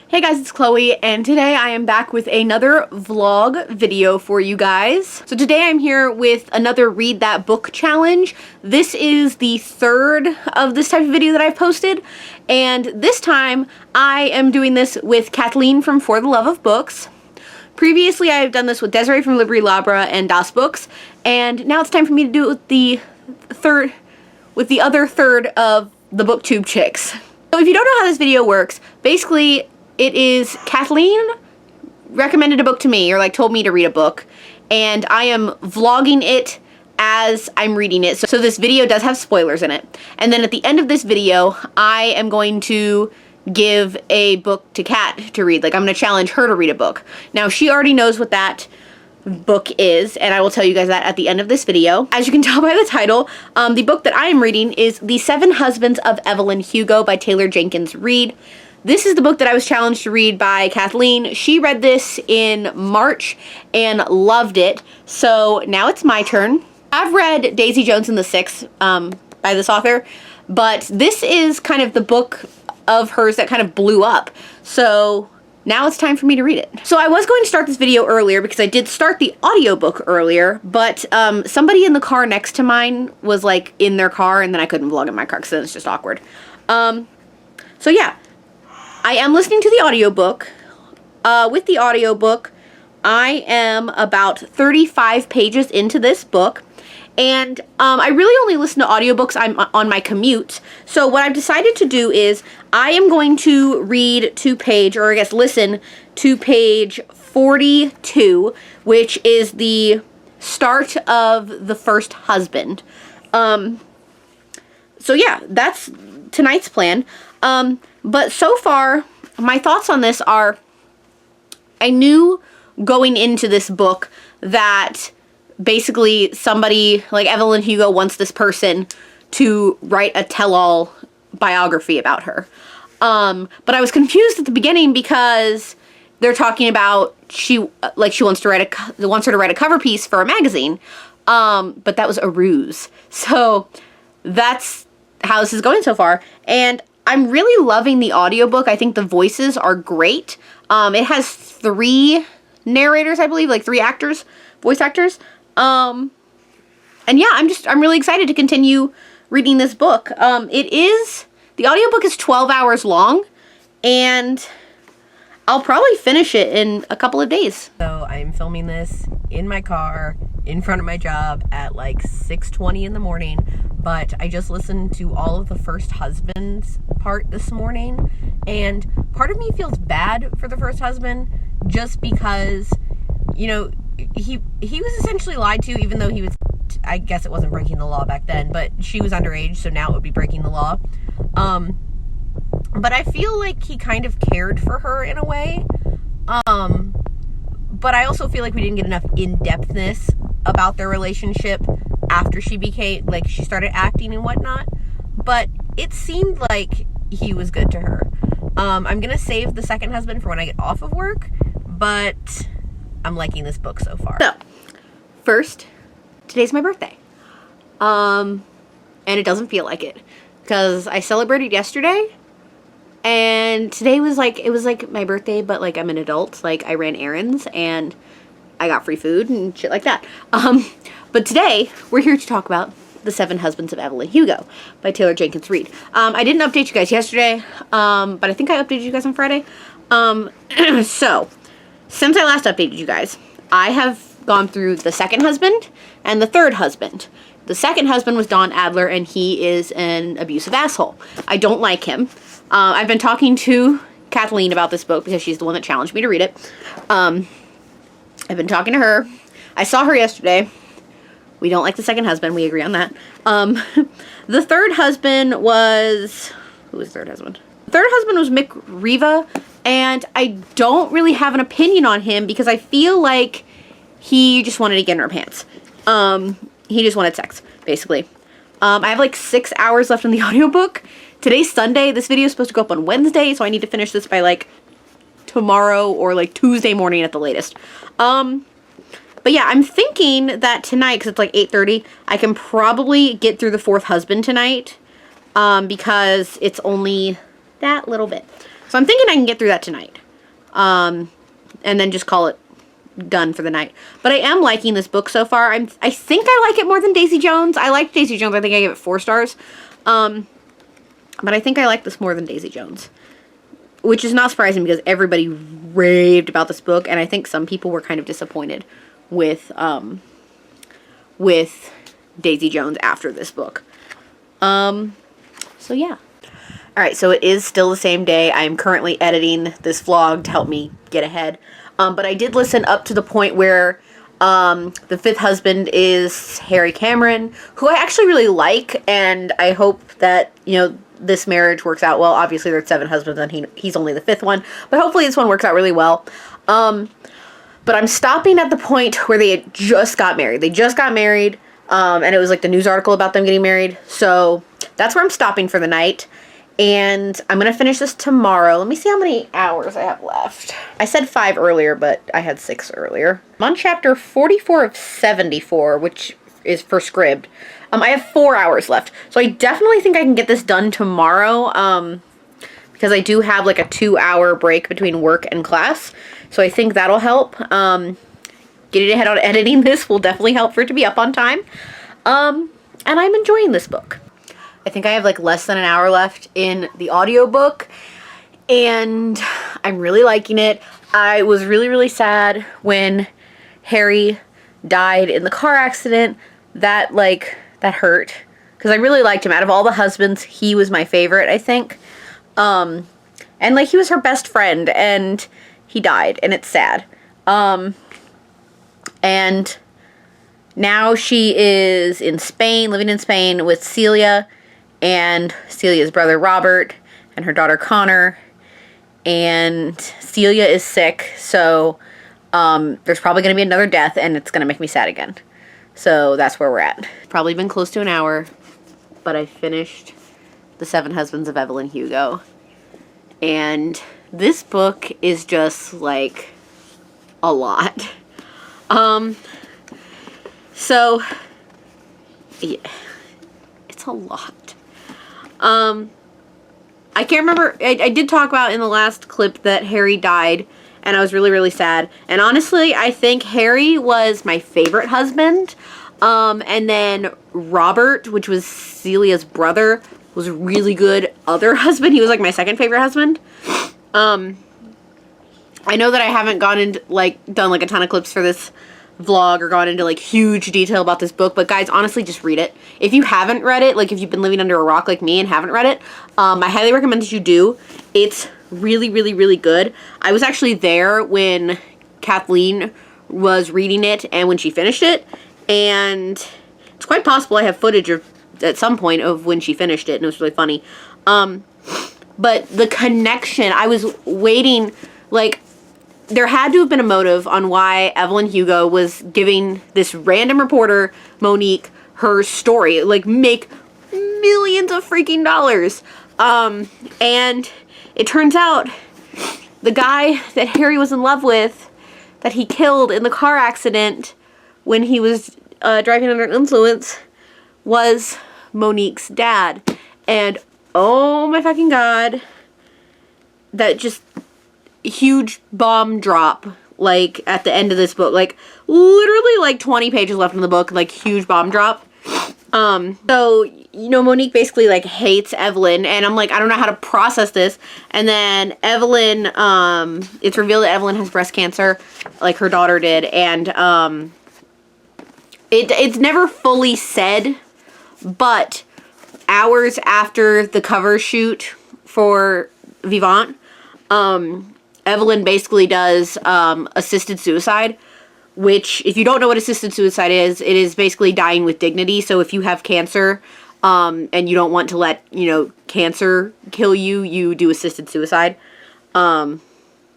Hey guys, it's Chloe, and today I am back with another vlog video for you guys. So today I'm here with another Read That Book challenge. This is the third of this type of video that I've posted, and this time I am doing this with Kathleen from For the Love of Books. Previously I've done this with Desiree from Library Labra and Das Books, and now it's time for me to do it with the other third of the BookTube chicks. So if you don't know how this video works, basically it is Kathleen recommended a book to me, or like told me to read a book, and I am vlogging it as I'm reading it. So this video does have spoilers in it. And then at the end of this video, I am going to give a book to Kat to read. Like, I'm going to challenge her to read a book. Now, she already knows what that book is, and I will tell you guys that at the end of this video. As you can tell by the title, the book that I am reading is The 7 Husbands of Evelyn Hugo by Taylor Jenkins Reid. This is the book that I was challenged to read by Kathleen. She read this in March and loved it. So now it's my turn. I've read Daisy Jones and the Six by this author, but this is kind of the book of hers that kind of blew up. So now it's time for me to read it. So I was going to start this video earlier because I did start the audiobook earlier, but somebody in the car next to mine was like in their car, and then I couldn't vlog in my car because then it's just awkward. So yeah. I am listening to the audiobook. With the audiobook, I am about 35 pages into this book, and I really only listen to audiobooks on my commute. So what I've decided to do is I am going to read listen to page 42, which is the start of The First Husband. So yeah, that's tonight's plan. But so far, my thoughts on this are, I knew going into this book that basically somebody like Evelyn Hugo wants this person to write a tell-all biography about her. But I was confused at the beginning because they're talking about she wants her to write a cover piece for a magazine. But that was a ruse. So that's how this is going so far. And I'm really loving the audiobook. I think the voices are great. It has 3 narrators, I believe, like 3 actors, voice actors. And yeah, I'm really excited to continue reading this book. The audiobook is 12 hours long, and I'll probably finish it in a couple of days. So I'm filming this in my car, in front of my job at like 6:20 in the morning, but I just listened to all of The First Husband's part this morning, and part of me feels bad for the first husband just because, you know, he was essentially lied to, even though he was, I guess it wasn't breaking the law back then, but she was underage, so now it would be breaking the law. But I feel like he kind of cared for her in a way. But I also feel like we didn't get enough in-depthness about their relationship after she started acting and whatnot. But it seemed like he was good to her. I'm gonna save The Second Husband for when I get off of work, but I'm liking this book so far. So, first, today's my birthday. And it doesn't feel like it, because I celebrated yesterday, and today was like, it was like my birthday, but like I'm an adult. Like, I ran errands and I got free food and shit like that. But today we're here to talk about The 7 Husbands of Evelyn Hugo by Taylor Jenkins Reid. I didn't update you guys yesterday, but I think I updated you guys on Friday. So since I last updated you guys, I have gone through The Second Husband and The Third Husband. The Second Husband was Don Adler, and he is an abusive asshole. I don't like him. I've been talking to Kathleen about this book because she's the one that challenged me to read it. I've been talking to her. I saw her yesterday. We don't like The Second Husband. We agree on that. The Third Husband was... Who was the Third Husband? The Third Husband was Mick Riva, and I don't really have an opinion on him because I feel like he just wanted to get in her pants. He just wanted sex, basically. I have like 6 hours left in the audiobook. Today's Sunday. This video is supposed to go up on Wednesday, so I need to finish this by like tomorrow or like Tuesday morning at the latest. But yeah, I'm thinking that tonight, because it's like 8:30, I can probably get through The Fourth Husband tonight, because it's only that little bit. So I'm thinking I can get through that tonight. And then just call it done for the night. But I am liking this book so far. I think I like it more than Daisy Jones. I liked Daisy Jones. I think I gave it 4 stars. But I think I like this more than Daisy Jones. Which is not surprising because everybody raved about this book. And I think some people were kind of disappointed with Daisy Jones after this book. So yeah. Alright, so it is still the same day. I'm currently editing this vlog to help me get ahead. But I did listen up to the point where the 5th husband is Harry Cameron, who I actually really like, and I hope that, you know, this marriage works out well. Obviously, there's 7 husbands, and he's only the 5th one, but hopefully this one works out really well. But I'm stopping at the point where they had just got married. They just got married, and it was like the news article about them getting married. So that's where I'm stopping for the night. And I'm going to finish this tomorrow. Let me see how many hours I have left. I said 5 earlier, but I had 6 earlier. I'm on chapter 44 of 74, which is for Scribd. I have 4 hours left. So I definitely think I can get this done tomorrow. Because I do have like a 2-hour break between work and class. So I think that'll help. Getting ahead on editing this will definitely help for it to be up on time. And I'm enjoying this book. I think I have like less than an hour left in the audiobook, and I'm really liking it. I was really, really sad when Harry died in the car accident. That hurt, because I really liked him. Out of all the husbands, he was my favorite, I think. And like, he was her best friend, and he died, and it's sad. And now she is in Spain, living in Spain with Celia, and Celia's brother Robert, and her daughter Connor, and Celia is sick, so there's probably going to be another death, and it's going to make me sad again. So that's where we're at. Probably been close to an hour, but I finished The 7 Husbands of Evelyn Hugo, and this book is just like a lot. So yeah, it's a lot. I can't remember, I did talk about in the last clip that Harry died, and I was really, really sad. And honestly, I think Harry was my favorite husband. And then Robert, which was Celia's brother, was a really good other husband. He was like my second favorite husband. I know that I haven't gone into, like, done like a ton of clips for this vlog or gone into like huge detail about this book, but guys, honestly, just read it. If you haven't read it, like if you've been living under a rock like me and haven't read it, I highly recommend that you do. It's really, really, really good. I was actually there when Kathleen was reading it and when she finished it, and it's quite possible I have footage of at some point of when she finished it, and it was really funny. But the connection, I was waiting, like, there had to have been a motive on why Evelyn Hugo was giving this random reporter, Monique, her story. Like, make millions of freaking dollars. And it turns out the guy that Harry was in love with, that he killed in the car accident when he was driving under influence, was Monique's dad. And oh my fucking god, that just huge bomb drop, like, at the end of this book. Like, literally, like, 20 pages left in the book, like, huge bomb drop. So, you know, Monique basically, like, hates Evelyn, and I'm like, I don't know how to process this. And then Evelyn, it's revealed that Evelyn has breast cancer, like her daughter did, and, it's never fully said, but hours after the cover shoot for Vivant, Evelyn basically does assisted suicide, which, if you don't know what assisted suicide is, it is basically dying with dignity. So if you have cancer and you don't want to let, you know, cancer kill you, you do assisted suicide. Well,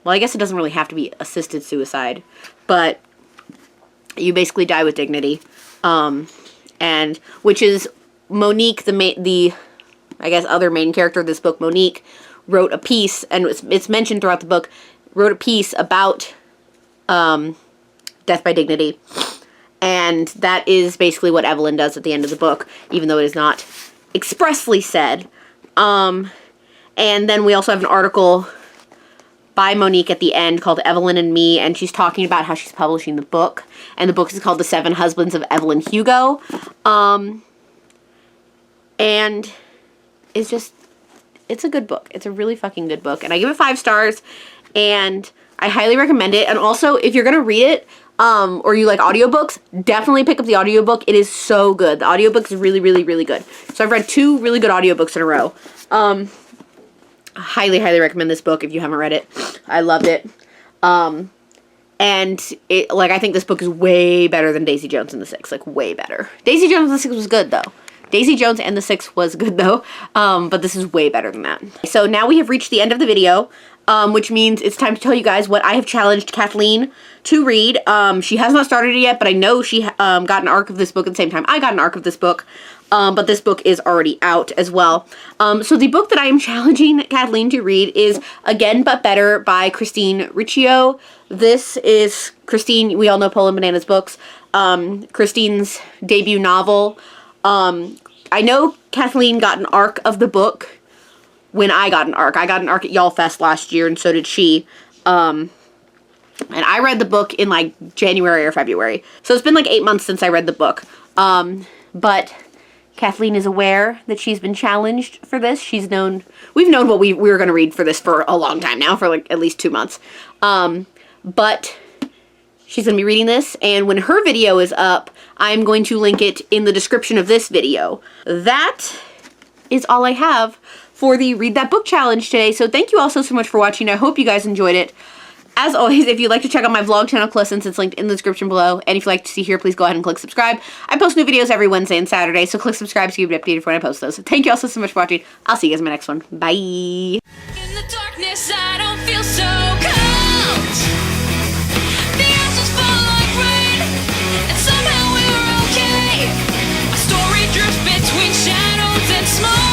I guess it doesn't really have to be assisted suicide, but you basically die with dignity. And which is Monique, the I guess other main character of this book, Monique, wrote a piece, and it's mentioned throughout the book, wrote a piece about death by dignity. And that is basically what Evelyn does at the end of the book, even though it is not expressly said. And then we also have an article by Monique at the end called Evelyn and Me, and she's talking about how she's publishing the book, and the book is called The 7 Husbands of Evelyn Hugo, and it's a good book. It's a really fucking good book, and I give it 5 stars, and I highly recommend it. And also, if you're gonna read it, or you like audiobooks, definitely pick up the audiobook. It is so good. The audiobook is really, really, really good. So I've read 2 really good audiobooks in a row. Highly, highly recommend this book if you haven't read it. I loved it. And it, like, I think this book is way better than Daisy Jones and the Six. Like, way better. Daisy Jones and the Six was good, though. Daisy Jones and the Six was good, though. But this is way better than that. So now we have reached the end of the video, which means it's time to tell you guys what I have challenged Kathleen to read. She has not started it yet, but I know she got an arc of this book at the same time I got an arc of this book. But this book is already out as well. So the book that I am challenging Kathleen to read is Again But Better by Christine Riccio. This is Christine, we all know Poland Bananas books, Christine's debut novel. I know Kathleen got an arc of the book when I got an arc. I got an arc at Y'all Fest last year, and so did she. And I read the book in like January or February. So it's been like 8 months since I read the book. But Kathleen is aware that she's been challenged for this. We've known what we were going to read for this for a long time now, for like at least 2 months. But she's going to be reading this, and when her video is up, I'm going to link it in the description of this video. That is all I have for the Read That Book Challenge today. So thank you all so much for watching. I hope you guys enjoyed it. As always, if you'd like to check out my vlog channel, Clissons, it's linked in the description below. And if you'd like to see here, please go ahead and click subscribe. I post new videos every Wednesday and Saturday, so click subscribe so you'll be updated when I post those. Thank you all so much for watching. I'll see you guys in my next one. Bye! In the darkness, I don't feel so cold. The answers fall like rain, and somehow we're okay. A story drifts between shadows and smoke.